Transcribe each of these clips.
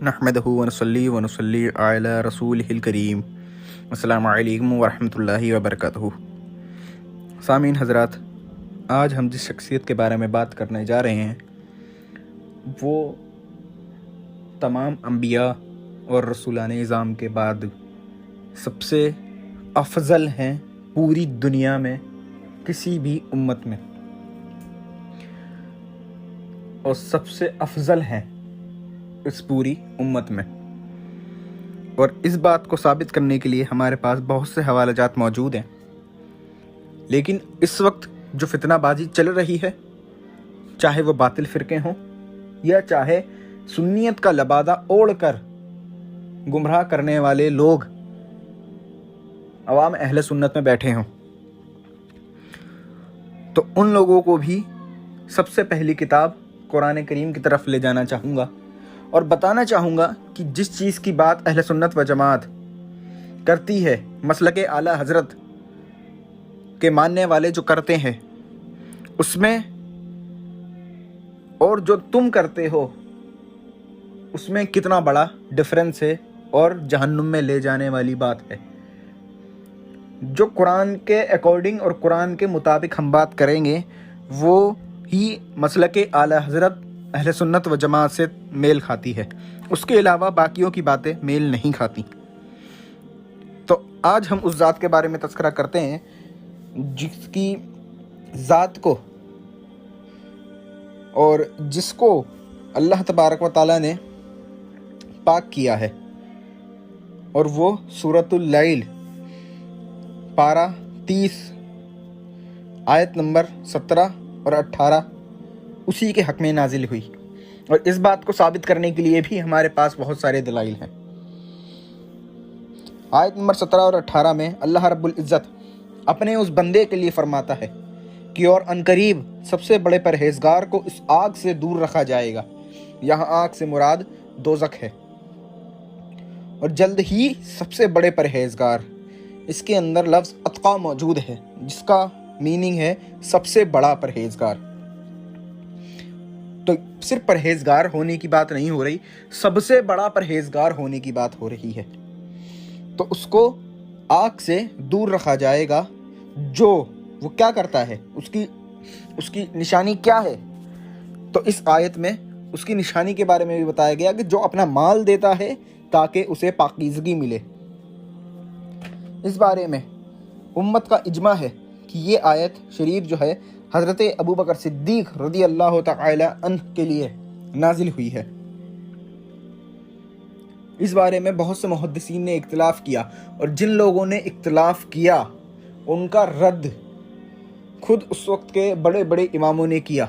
نحمدہ ونصلی علی رسولہ الکریم۔ السلام علیکم ورحمۃ اللہ وبرکاتہ۔ سامعین حضرات، آج ہم جس شخصیت کے بارے میں بات کرنے جا رہے ہیں وہ تمام انبیاء اور رسولان اعظام کے بعد سب سے افضل ہیں پوری دنیا میں، کسی بھی امت میں، اور سب سے افضل ہیں اس پوری امت میں۔ اور اس بات کو ثابت کرنے کے لیے ہمارے پاس بہت سے حوالہ جات موجود ہیں، لیکن اس وقت جو فتنہ بازی چل رہی ہے، چاہے وہ باطل فرقے ہوں یا چاہے سنیت کا لبادہ اوڑھ کر گمراہ کرنے والے لوگ عوام اہل سنت میں بیٹھے ہوں، تو ان لوگوں کو بھی سب سے پہلی کتاب قرآن کریم کی طرف لے جانا چاہوں گا اور بتانا چاہوں گا کہ جس چیز کی بات اہل سنت و جماعت کرتی ہے، مسلک اعلیٰ حضرت کے ماننے والے جو کرتے ہیں، اس میں اور جو تم کرتے ہو اس میں کتنا بڑا ڈفرنس ہے اور جہنم میں لے جانے والی بات ہے۔ جو قرآن کے اکارڈنگ اور قرآن کے مطابق ہم بات کریں گے وہ ہی مسلک اعلیٰ حضرت اہل سنت و جماعت سے میل کھاتی ہے، اس کے علاوہ باقیوں کی باتیں میل نہیں کھاتی۔ تو آج ہم اس ذات کے بارے میں تذکرہ کرتے ہیں جس کی ذات کو اور جس کو اللہ تبارک و تعالیٰ نے پاک کیا ہے، اور وہ سورۃ اللیل پارہ 30 آیت نمبر 17 اور 18 اسی کے حق میں نازل ہوئی، اور اس بات کو ثابت کرنے کے لیے بھی ہمارے پاس بہت سارے دلائل ہیں۔ آیت نمبر 17 اور 18 میں اللہ رب العزت اپنے اس بندے کے لیے فرماتا ہے کہ اور عنقریب سب سے بڑے پرہیزگار کو اس آگ سے دور رکھا جائے گا۔ یہاں آگ سے مراد دوزخ ہے، اور جلد ہی سب سے بڑے پرہیزگار، اس کے اندر لفظ اتقا موجود ہے جس کا میننگ ہے سب سے بڑا پرہیزگار۔ تو صرف پرہیزگار ہونے کی بات نہیں ہو رہی، سب سے بڑا پرہیزگار ہونے کی بات ہو رہی ہے۔ تو اس کو آگ سے دور رکھا جائے گا جو وہ کیا کرتا ہے، اس کی نشانی کیا ہے۔ تو اس آیت میں اس کی نشانی کے بارے میں بھی بتایا گیا کہ جو اپنا مال دیتا ہے تاکہ اسے پاکیزگی ملے۔ اس بارے میں امت کا اجماع ہے کہ یہ آیت شریف جو ہے حضرت ابو بکر صدیق رضی اللہ تعالی عنہ کے لیے نازل ہوئی ہے۔ اس بارے میں بہت سے محدثین نے اختلاف کیا، اور جن لوگوں نے اختلاف کیا ان کا رد خود اس وقت کے بڑے بڑے اماموں نے کیا۔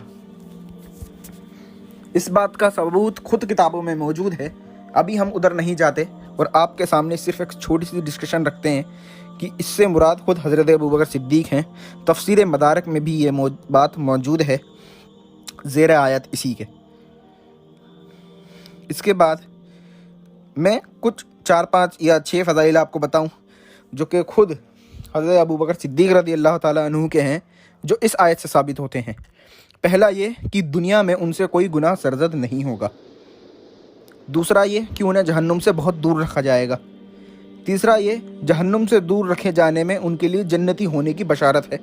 اس بات کا ثبوت خود کتابوں میں موجود ہے، ابھی ہم ادھر نہیں جاتے اور آپ کے سامنے صرف ایک چھوٹی سی ڈسکشن رکھتے ہیں کہ اس سے مراد خود حضرت ابوبکر صدیق ہیں۔ تفسیر مدارک میں بھی یہ بات موجود ہے زیر آیت اسی کے۔ اس کے بعد میں کچھ 4-5 یا 6 فضائل آپ کو بتاؤں جو کہ خود حضرت ابوبکر صدیق رضی اللہ تعالیٰ عنہ کے ہیں، جو اس آیت سے ثابت ہوتے ہیں۔ پہلا یہ کہ دنیا میں ان سے کوئی گناہ سرزد نہیں ہوگا۔ دوسرا یہ کہ انہیں جہنم سے بہت دور رکھا جائے گا۔ تیسرا یہ جہنم سے دور رکھے جانے میں ان کے لیے جنتی ہونے کی بشارت ہے۔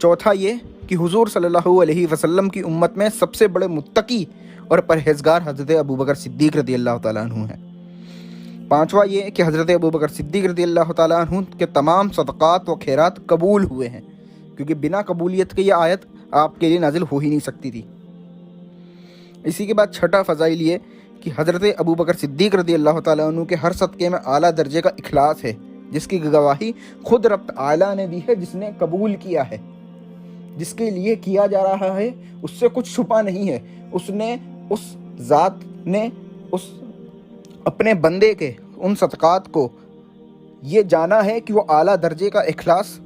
چوتھا یہ کہ حضور صلی اللہ علیہ وسلم کی امت میں سب سے بڑے متقی اور پرہیزگار حضرت ابوبکر صدیق رضی اللہ تعالیٰ عنہ ہیں۔ پانچواں یہ کہ حضرت ابوبکر صدیق رضی اللہ تعالیٰ عنہ کے تمام صدقات و خیرات قبول ہوئے ہیں، کیونکہ بنا قبولیت کے یہ آیت آپ کے لیے نازل ہو ہی نہیں سکتی تھی۔ اسی کے بعد چھٹا فضائل یہ کہ حضرت ابوبکر صدیق رضی اللہ تعالیٰ عنہ کے ہر صدقے میں اعلیٰ درجے کا اخلاص ہے، جس کی گواہی خود رب تعالیٰ نے دی ہے، جس نے قبول کیا ہے، جس کے لیے کیا جا رہا ہے اس سے کچھ چھپا نہیں ہے۔ اس ذات نے اس اپنے بندے کے ان صدقات کو یہ جانا ہے کہ وہ اعلیٰ درجے کا اخلاص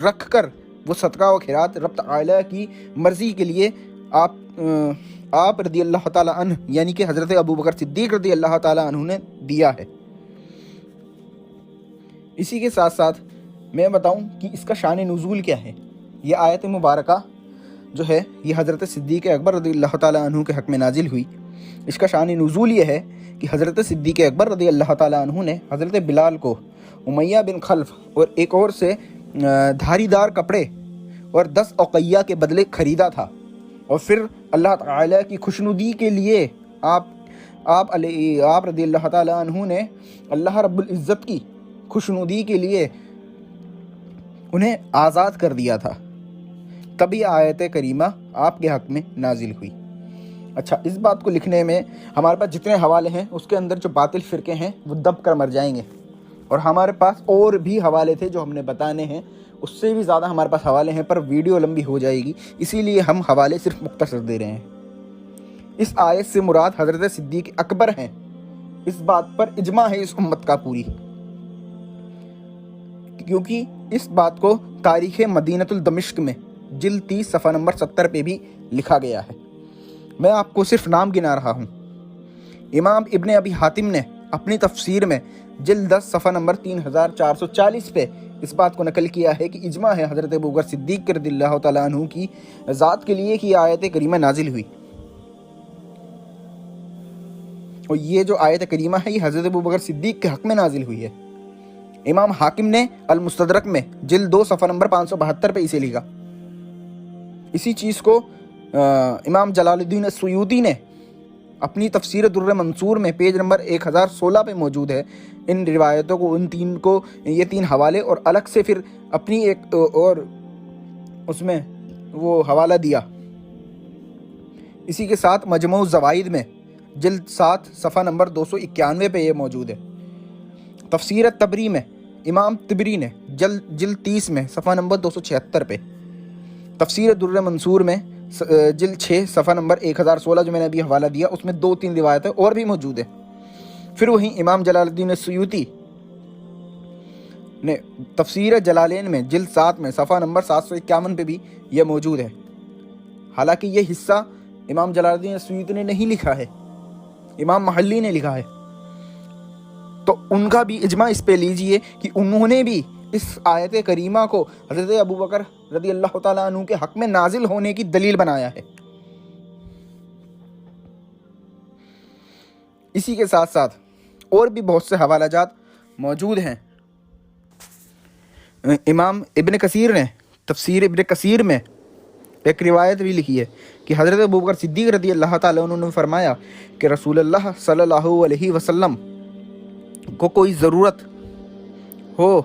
رکھ کر وہ صدقہ و خیرات رب تعالیٰ کی مرضی کے لیے آپ رضی اللہ تعالیٰ عنہ یعنی کہ حضرت ابوبکر صدیق رضی اللہ تعالیٰ عنہ نے دیا ہے۔ اسی کے ساتھ ساتھ میں بتاؤں کہ اس کا شان نزول کیا ہے۔ یہ آیت مبارکہ جو ہے یہ حضرت صدیق اکبر رضی اللہ تعالیٰ عنہ کے حق میں نازل ہوئی۔ اس کا شان نزول یہ ہے کہ حضرت صدیق اکبر رضی اللہ تعالیٰ عنہ نے حضرت بلال کو امیہ بن خلف اور ایک اور سے دھاری دار کپڑے اور 10 اوقیہ کے بدلے خریدا تھا، اور پھر اللہ تعالیٰ کی خوشنودی کے لیے آپ رضی اللہ تعالیٰ عنہ نے اللہ رب العزت کی خوشنودی کے لیے انہیں آزاد کر دیا تھا، تبھی آیت کریمہ آپ کے حق میں نازل ہوئی۔ اچھا، اس بات کو لکھنے میں ہمارے پاس جتنے حوالے ہیں اس کے اندر جو باطل فرقے ہیں وہ دب کر مر جائیں گے، اور ہمارے پاس اور بھی حوالے تھے جو ہم نے بتانے ہیں، اس سے بھی زیادہ ہمارے پاس حوالے ہیں، پر ویڈیو لمبی ہو جائے گی، اسی لیے ہم حوالے صرف مختصر دے رہے ہیں۔ اس آیت سے مراد حضرت صدیق اکبر ہیں، اس بات پر اجماع ہے اس امت کا پوری، کیونکہ اس بات کو تاریخ مدینۃ الدمشق میں جلد 30 صفحہ نمبر 70 پہ بھی لکھا گیا ہے۔ میں آپ کو صرف نام گنا رہا ہوں۔ امام ابن ابی حاتم نے اپنی تفسیر میں جلد 10 صفحہ نمبر 3440 پہ اس بات کو نقل کیا ہے کہ اجماع ہے حضرت ابوبکر صدیق رضی اللہ تعالیٰ عنہ کی ذات کے لیے کہ آیت کریمہ نازل ہوئی، اور یہ جو آیت کریمہ ہے یہ حضرت ابوبکر صدیق کے حق میں نازل ہوئی ہے۔ امام حاکم نے المستدرک میں جلد 2 صفحہ نمبر 572 پہ اسے لکھا۔ اسی چیز کو امام جلال الدین السیوطی نے اپنی تفسیر در منصور میں پیج نمبر 1016 پہ موجود ہے۔ ان روایتوں کو یہ 3 حوالے اور الگ سے پھر اپنی ایک اور اس میں وہ حوالہ دیا۔ اسی کے ساتھ مجموع الزوائد میں جلد 7 صفحہ نمبر 291 پہ یہ موجود ہے۔ تفسیر تبری میں امام تبری نے جلد 30 میں صفحہ نمبر 276 پہ، تفسیر در منصور میں جلد 6 صفحہ نمبر 1016 جو میں نے ابھی حوالہ دیا، اس میں 2-3 روایتیں اور بھی موجود ہیں۔ پھر وہیں امام جلال الدین السیوطی نے تفسیر جلالین میں جلد 7 میں صفحہ نمبر 751 پہ بھی یہ موجود ہے۔ حالانکہ یہ حصہ امام جلال الدین السیوطی نے نہیں لکھا ہے، امام محلی نے لکھا ہے، تو ان کا بھی اجماع اس پہ لیجئے کہ انہوں نے بھی اس آیت کریمہ کو حضرت ابوبکر رضی اللہ تعالیٰ عنہ کے حق میں نازل ہونے کی دلیل بنایا ہے۔ اسی کے ساتھ ساتھ اور بھی بہت سے حوالہ جات موجود ہیں۔ امام ابن کثیر نے تفسیر ابن کثیر میں ایک روایت بھی لکھی ہے کہ حضرت ابوبکر صدیق رضی اللہ تعالیٰ عنہ نے فرمایا کہ رسول اللہ صلی اللہ علیہ وسلم کو کوئی ضرورت ہو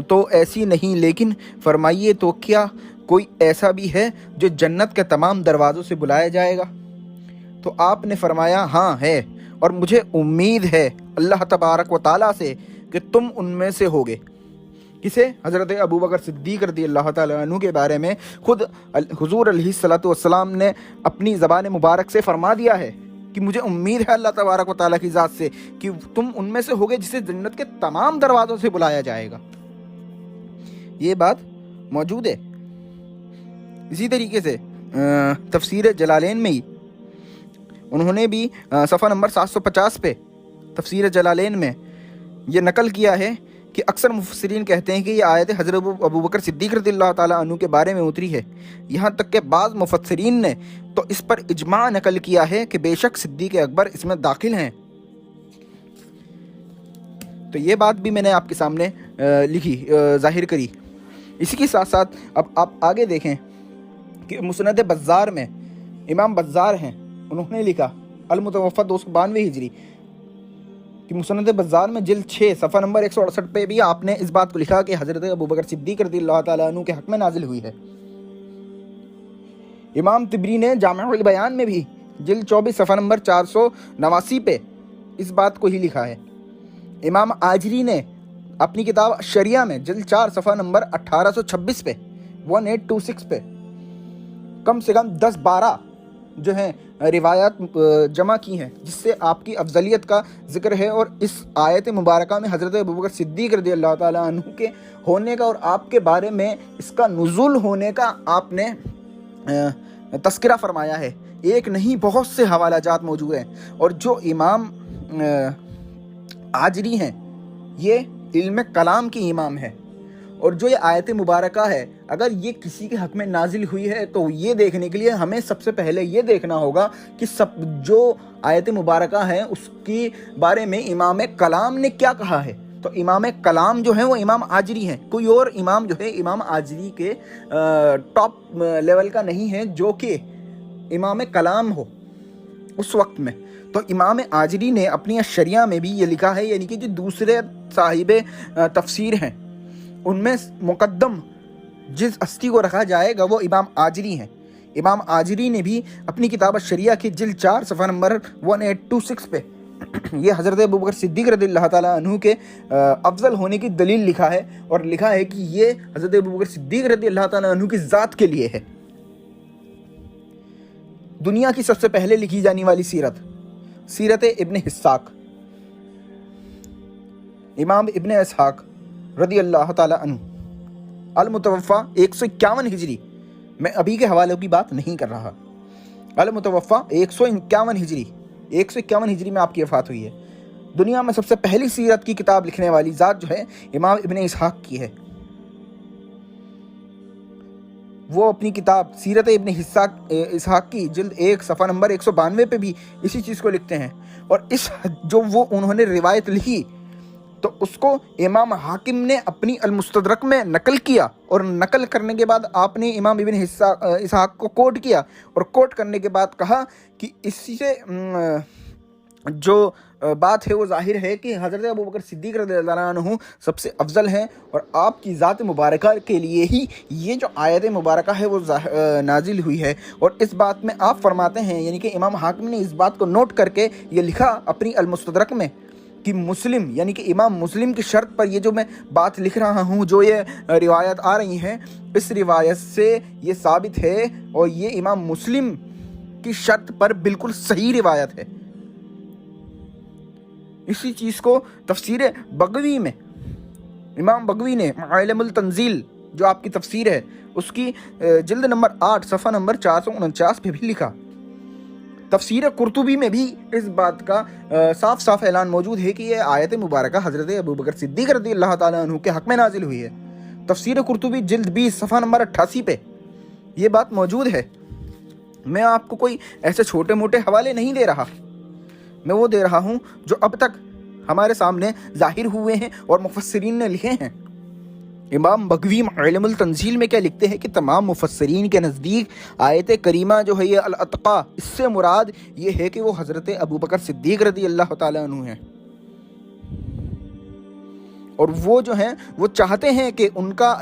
تو ایسی نہیں، لیکن فرمائیے تو کیا کوئی ایسا بھی ہے جو جنت کے تمام دروازوں سے بلایا جائے گا؟ تو آپ نے فرمایا ہاں ہے، اور مجھے امید ہے اللہ تبارک و تعالیٰ سے کہ تم ان میں سے ہوگے۔ کسے؟ حضرت ابوبکر صدیق رضی اللہ تعالیٰ عنہ کے بارے میں خود حضور علیہ الصلوۃ والسلام نے اپنی زبان مبارک سے فرما دیا ہے کہ مجھے امید ہے اللہ تبارک و تعالیٰ کی ذات سے کہ تم ان میں سے ہوگے جسے جنت کے تمام دروازوں سے بلایا جائے گا۔ یہ بات موجود ہے۔ اسی طریقے سے تفسیر جلالین میں ہی انہوں نے بھی صفحہ نمبر 750 پہ تفسیر جلالین میں یہ نقل کیا ہے کہ اکثر مفسرین کہتے ہیں کہ یہ آیت حضرت ابوبکر صدیق رضی اللہ تعالیٰ عنہ کے بارے میں اتری ہے، یہاں تک کہ بعض مفسرین نے تو اس پر اجماع نقل کیا ہے کہ بے شک صدیق اکبر اس میں داخل ہیں۔ تو یہ بات بھی میں نے آپ کے سامنے لکھی، ظاہر کری۔ اسی کے ساتھ ساتھ اب آپ آگے دیکھیں کہ مسند بزار میں امام بزار ہیں، انہوں نے لکھا المتوفی 292 ہجری کہ مسند بزار میں جلد 6 صفحہ نمبر 168 پہ بھی آپ نے اس بات کو لکھا کہ حضرت ابوبکر صدیق رضی اللہ تعالیٰ عنہ کے حق میں نازل ہوئی ہے۔ امام تبری نے جامع البیان میں بھی جلد 24 صفحہ نمبر 489 پہ اس بات کو ہی لکھا ہے۔ امام آجری نے اپنی کتاب شریعہ میں جلد 4 صفحہ نمبر 1826 پہ 1826 پہ کم سے کم 10-12 جو ہیں روایات جمع کی ہیں جس سے آپ کی افضلیت کا ذکر ہے، اور اس آیت مبارکہ میں حضرت ابوبکر صدیق رضی اللہ تعالیٰ عنہ کے ہونے کا اور آپ کے بارے میں اس کا نزول ہونے کا آپ نے تذکرہ فرمایا ہے۔ ایک نہیں بہت سے حوالہ جات موجود ہیں، اور جو امام آجری ہیں یہ علم کلام کی امام ہے، اور جو یہ آیت مبارکہ ہے اگر یہ کسی کے حق میں نازل ہوئی ہے تو یہ دیکھنے کے لیے ہمیں سب سے پہلے یہ دیکھنا ہوگا کہ جو آیت مبارکہ ہے اس کے بارے میں امام کلام نے کیا کہا ہے. تو امام کلام جو ہے وہ امام آجری ہیں. کوئی اور امام جو ہے امام آجری کے ٹاپ لیول کا نہیں ہے جو کہ امام کلام ہو اس وقت میں. تو امام آجری نے اپنی شریعہ میں بھی یہ لکھا ہے، یعنی کہ جو دوسرے صاحب تفسیر ہیں ان میں مقدم جس ہستی کو رکھا جائے گا وہ امام آجری ہیں. امام آجری نے بھی اپنی کتاب الشریعہ کی جلد 4 صفحہ نمبر 1826 پہ یہ حضرت ابوبکر صدیق رضی اللہ تعالیٰ عنہ کے افضل ہونے کی دلیل لکھا ہے، اور لکھا ہے کہ یہ حضرت ابوبکر صدیق رضی اللہ تعالیٰ عنہ کی ذات کے لیے ہے. دنیا کی سب سے پہلے لکھی جانے والی سیرت ابن اسحاق، امام ابن اسحاق رضی اللہ تعالیٰ عنہ، المتوفہ 151 ہجری. میں ابھی کے حوالوں کی بات نہیں کر رہا. المتوفہ 151 ہجری 151 ہجری میں آپ کی وفات ہوئی ہے. دنیا میں سب سے پہلی سیرت کی کتاب لکھنے والی ذات جو ہے امام ابن اسحاق کی ہے. وہ اپنی کتاب سیرت ابن اسحاق کی جلد 1 صفحہ نمبر 192 پہ بھی اسی چیز کو لکھتے ہیں. اور جو انہوں نے روایت لکھی تو اس کو امام حاکم نے اپنی المستدرک میں نقل کیا، اور نقل کرنے کے بعد آپ نے امام ابن اسحاق کو کوٹ کیا، اور کوٹ کرنے کے بعد کہا کہ اسی سے جو بات ہے وہ ظاہر ہے کہ حضرت ابوبکر صدیق رضی اللہ عنہ سب سے افضل ہیں، اور آپ کی ذات مبارکہ کے لیے ہی یہ جو آیت مبارکہ ہے وہ نازل ہوئی ہے. اور اس بات میں آپ فرماتے ہیں، یعنی کہ امام حاکم نے اس بات کو نوٹ کر کے یہ لکھا اپنی المستدرک میں کہ مسلم، یعنی کہ امام مسلم کی شرط پر یہ جو میں بات لکھ رہا ہوں، جو یہ روایت آ رہی ہیں، اس روایت سے یہ ثابت ہے، اور یہ امام مسلم کی شرط پر بالکل صحیح روایت ہے. اسی چیز کو تفسیر بغوی میں امام بغوی نے معالم التنزیل جو آپ کی تفسیر ہے اس کی جلد نمبر 8 صفحہ نمبر 449 پہ بھی لکھا. تفسیر قرطبی میں بھی اس بات کا صاف صاف اعلان موجود ہے کہ یہ آیت مبارکہ حضرت ابوبکر صدیق رضی اللہ تعالیٰ عنہ کے حق میں نازل ہوئی ہے. تفسیر قرطبی جلد 20 صفحہ نمبر 88 پہ یہ بات موجود ہے. میں آپ کو کوئی ایسے چھوٹے موٹے حوالے نہیں دے رہا، میں وہ دے رہا ہوں جو اب تک ہمارے سامنے ظاہر ہوئے ہیں اور مفسرین نے لکھے ہیں. امام بغوی معالم التنزیل میں کیا لکھتے ہیں کہ تمام مفسرین کے نزدیک آیت کریمہ جو ہے یہ الاتقاء، اس سے مراد یہ ہے کہ وہ حضرت ابوبکر صدیق رضی اللہ تعالیٰ عنہ ہیں، اور وہ جو ہیں وہ چاہتے ہیں کہ ان کا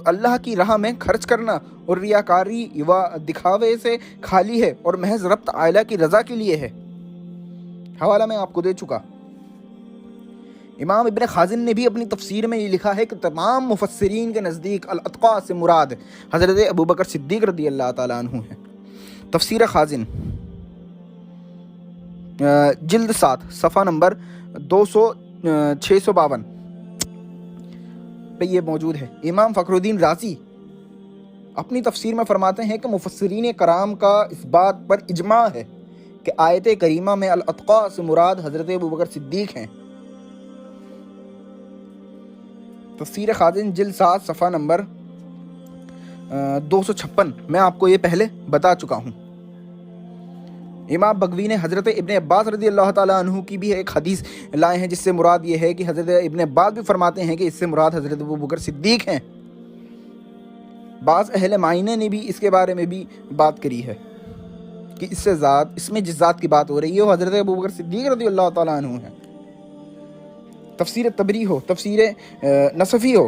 اللہ کی راہ میں خرچ کرنا اور ریاکاری و دکھاوے سے خالی ہے، اور محض رب تعالیٰ کی رضا کے لیے ہے. حوالہ میں آپ کو دے چکا. امام ابن خازن نے بھی اپنی تفسیر میں یہ لکھا ہے کہ تمام مفسرین کے نزدیک الاتقاء سے مراد حضرت ابوبکر صدیق رضی اللہ تعالیٰ عنہ ہیں. تفسیر خازن جلد 7 صفحہ نمبر 652 پہ یہ موجود ہے. امام فخر الدین رازی اپنی تفسیر میں فرماتے ہیں کہ مفسرین کرام کا اس بات پر اجماع ہے کہ آیت کریمہ میں الاتقاء سے مراد حضرت ابوبکر صدیق ہیں. تفسیر خازن جلد 7 صفحہ نمبر 256 میں آپ کو یہ پہلے بتا چکا ہوں. امام بغوی نے حضرت ابن عباس رضی اللہ تعالیٰ عنہ کی بھی ایک حدیث لائے ہیں جس سے مراد یہ ہے کہ حضرت ابن عباس بھی فرماتے ہیں کہ اس سے مراد حضرت ابوبکر صدیق ہیں. بعض اہل معینہ نے بھی اس کے بارے میں بھی بات کری ہے کہ اس میں جس ذات کی بات ہو رہی ہے وہ حضرت ابوبکر صدیق رضی اللہ تعالیٰ عنہ ہیں. تفسیر تبری ہو، تفسیر نصفی ہو،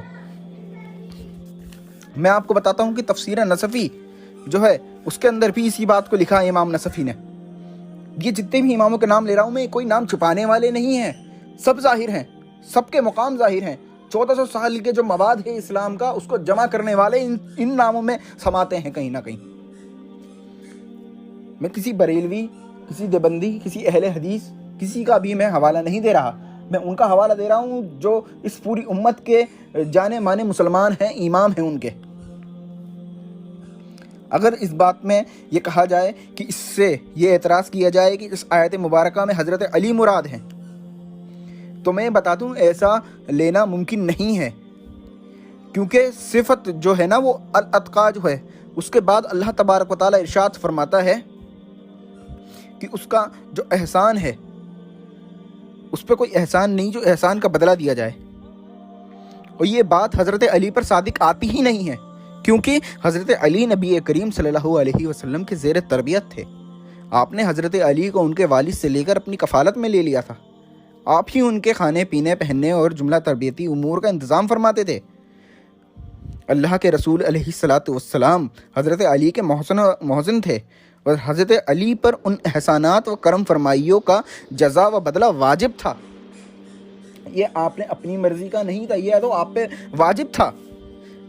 میں آپ کو بتاتا ہوں کہ تفسیر نصفی جو ہے اس کے اندر بھی اسی بات کو لکھا ہے امام نصفی نے. یہ جتنے بھی اماموں کے نام لے رہا ہوں میں، کوئی نام چھپانے والے نہیں ہیں، سب ظاہر ہیں، سب کے مقام ظاہر ہیں. 1400 سال کے جو مواد ہے اسلام کا اس کو جمع کرنے والے ان ناموں میں سماتے ہیں کہیں نہ کہیں. میں کسی بریلوی، کسی دیوبندی، کسی اہل حدیث، کسی کا بھی میں حوالہ نہیں دے رہا. میں ان کا حوالہ دے رہا ہوں جو اس پوری امت کے جانے مانے مسلمان ہیں، امام ہیں ان کے. اگر اس بات میں یہ کہا جائے کہ اس سے یہ اعتراض کیا جائے کہ اس آیت مبارکہ میں حضرت علی مراد ہیں، تو میں بتا دوں ایسا لینا ممکن نہیں ہے. کیونکہ صفت جو ہے نا وہ الاتقا جو ہے، اس کے بعد اللہ تبارک و تعالیٰ ارشاد فرماتا ہے کہ اس کا جو احسان ہے اس پہ کوئی احسان نہیں جو احسان کا بدلہ دیا جائے. اور یہ بات حضرت علی پر صادق آتی ہی نہیں ہے، کیونکہ حضرت علی نبی کریم صلی اللہ علیہ وسلم کے زیر تربیت تھے. آپ نے حضرت علی کو ان کے والد سے لے کر اپنی کفالت میں لے لیا تھا. آپ ہی ان کے کھانے پینے پہننے اور جملہ تربیتی امور کا انتظام فرماتے تھے. اللہ کے رسول علیہ الصلاۃ والسلام حضرت علی کے محسن تھے، اور حضرت علی پر ان احسانات و کرم فرمائیوں کا جزا و بدلہ واجب تھا. یہ آپ نے اپنی مرضی کا نہیں تھا، یہ تو آپ پہ واجب تھا.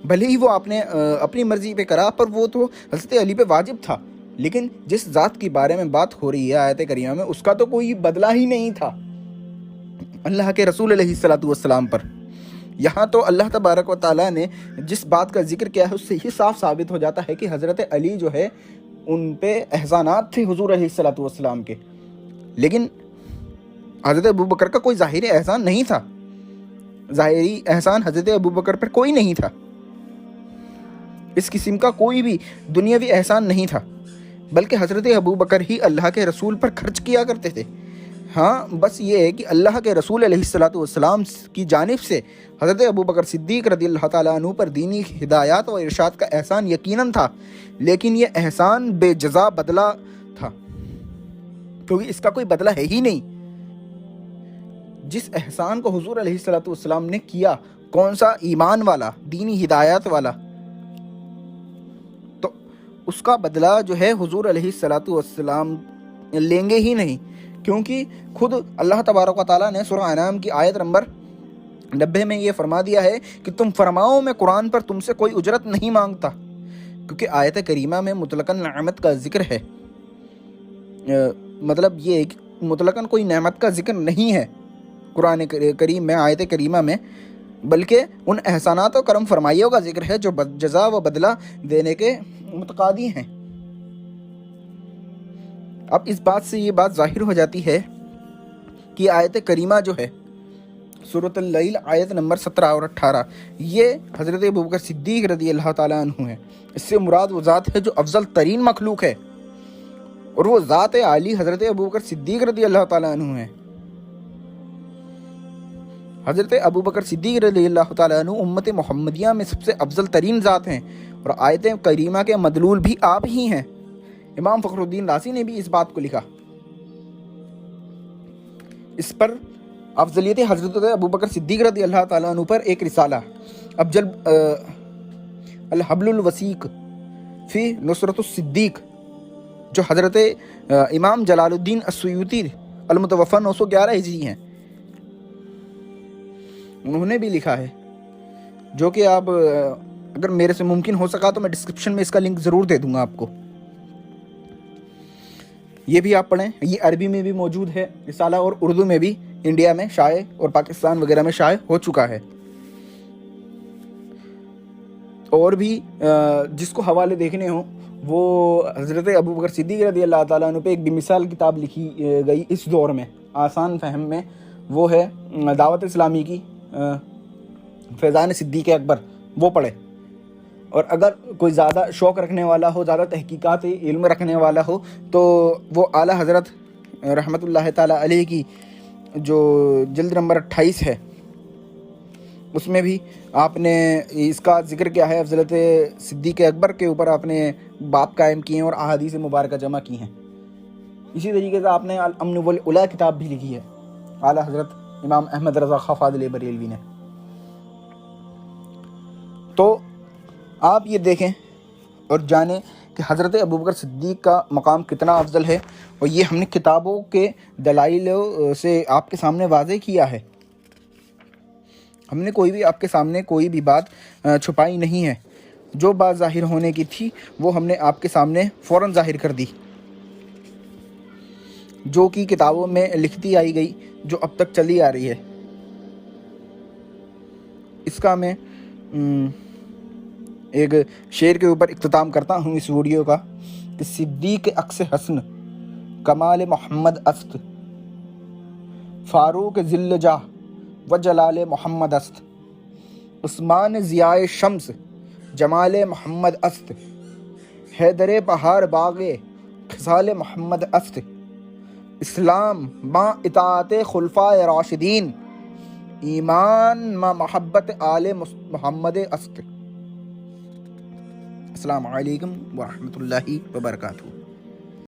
بھلے ہی وہ آپ نے اپنی مرضی پہ کرا، پر وہ تو حضرت علی پہ واجب تھا. لیکن جس ذات کے بارے میں بات ہو رہی ہے آیت کریمہ میں، اس کا تو کوئی بدلہ ہی نہیں تھا اللہ کے رسول علیہ الصلاۃ والسلام پر. یہاں تو اللہ تبارک و تعالیٰ نے جس بات کا ذکر کیا ہے اس سے ہی صاف ثابت ہو جاتا ہے کہ حضرت علی جو ہے ان پہ احسانات تھے حضور علیہ الصلاۃ والسلام کے، لیکن حضرت ابوبکر کا کوئی ظاہری احسان نہیں تھا. ظاہری احسان حضرت ابوبکر پر کوئی نہیں تھا، اس قسم کا کوئی بھی دنیاوی احسان نہیں تھا، بلکہ حضرت ابوبکر ہی اللہ کے رسول پر خرچ کیا کرتے تھے. ہاں بس یہ ہے کہ اللہ کے رسول علیہ الصلاۃ والسلام کی جانب سے حضرت ابوبکر صدیق رضی اللہ تعالیٰ عنہ پر دینی ہدایات و ارشاد کا احسان یقیناً تھا، لیکن یہ احسان بے جزا بدلہ تھا، کیونکہ اس کا کوئی بدلہ ہے ہی نہیں. جس احسان کو حضور علیہ الصلاۃ والسلام نے کیا، کون سا ایمان والا، دینی ہدایات والا، تو اس کا بدلہ جو ہے حضور علیہ الصلاۃ والسلام لیں گے ہی نہیں. کیونکہ خود اللہ تبارک و تعالیٰ نے سورہ انعام کی آیت نمبر 90 میں یہ فرما دیا ہے کہ تم فرماؤ میں قرآن پر تم سے کوئی اجرت نہیں مانگتا. کیونکہ آیت کریمہ میں مطلقاً نعمت کا ذکر ہے، مطلب یہ کہ مطلقاً کوئی نعمت کا ذکر نہیں ہے قرآن کریم میں، آیت کریمہ میں، بلکہ ان احسانات و کرم فرمائیوں کا ذکر ہے جو جزا و بدلہ دینے کے متقاضی ہیں. اب اس بات سے یہ بات ظاہر ہو جاتی ہے کہ آیت کریمہ جو ہے سورۃ اللیل آیت نمبر 17 اور 18 یہ حضرت ابوبکر صدیق رضی اللہ تعالیٰ عنہ ہے. اس سے مراد وہ ذات ہے جو افضل ترین مخلوق ہے، اور وہ ذات عالی حضرت ابوبکر صدیق رضی اللہ تعالیٰ عنہ ہے. حضرت ابوبکر صدیق رضی اللہ تعالیٰ عنہ امت محمدیہ میں سب سے افضل ترین ذات ہیں، اور آیت کریمہ کے مدلول بھی آپ ہی ہیں. امام فخر الدین رازی نے بھی اس بات کو لکھا. اس پر افضلیت حضرت ابوبکر صدیق رضی اللہ تعالیٰ عنہ پر ایک رسالہ الحبل الوثیق فی نصرت الصدیق جو حضرت امام جلال الدین السیوطی المتوفی 911 ہجری ہیں، انہوں نے بھی لکھا ہے، جو کہ آپ اگر میرے سے ممکن ہو سکا تو میں ڈسکرپشن میں اس کا لنک ضرور دے دوں گا آپ کو. یہ بھی آپ پڑھیں. یہ عربی میں بھی موجود ہے رسالہ، اور اردو میں بھی انڈیا میں شائع اور پاکستان وغیرہ میں شائع ہو چکا ہے. اور بھی جس کو حوالے دیکھنے ہوں وہ حضرت ابوبکر صدیق رضی اللہ تعالیٰ عنہ پہ ایک بے مثال کتاب لکھی گئی اس دور میں آسان فہم میں، وہ ہے دعوت اسلامی کی فیضان صدیق اکبر، وہ پڑھے. اور اگر کوئی زیادہ شوق رکھنے والا ہو، زیادہ تحقیقات علم رکھنے والا ہو، تو وہ اعلیٰ حضرت رحمۃ اللہ تعالیٰ علیہ کی جو جلد نمبر 28 ہے اس میں بھی آپ نے اس کا ذکر کیا ہے. افضلیت صدیق اکبر کے اوپر آپ نے باب قائم کیے ہیں اور احادیث مبارکہ جمع کی ہیں. اسی طریقے سے آپ نے الامن والعلا کتاب بھی لکھی ہے اعلیٰ حضرت امام احمد رضا خاں فاضل بریلوی نے. تو آپ یہ دیکھیں اور جانیں کہ حضرت ابوبکر صدیق کا مقام کتنا افضل ہے، اور یہ ہم نے کتابوں کے دلائل سے آپ کے سامنے واضح کیا ہے. ہم نے کوئی بھی آپ کے سامنے کوئی بھی بات چھپائی نہیں ہے. جو بات ظاہر ہونے کی تھی وہ ہم نے آپ کے سامنے فوراً ظاہر کر دی، جو کہ کتابوں میں لکھتی آئی گئی، جو اب تک چلی آ رہی ہے. اس کا میں ایک شعر کے اوپر اختتام کرتا ہوں اس ویڈیو کا کہ صدیق عکس حسن کمال محمد است، فاروق ذل جاہ و جلال محمد است. عثمان ضیائے شمس جمال محمد است، حیدر بہار باغ خصال محمد است، اسلام ما اطاعت خلفائے راشدین، ایمان ما محبت آل محمد است۔ السلام علیکم ورحمۃ اللہ وبرکاتہ۔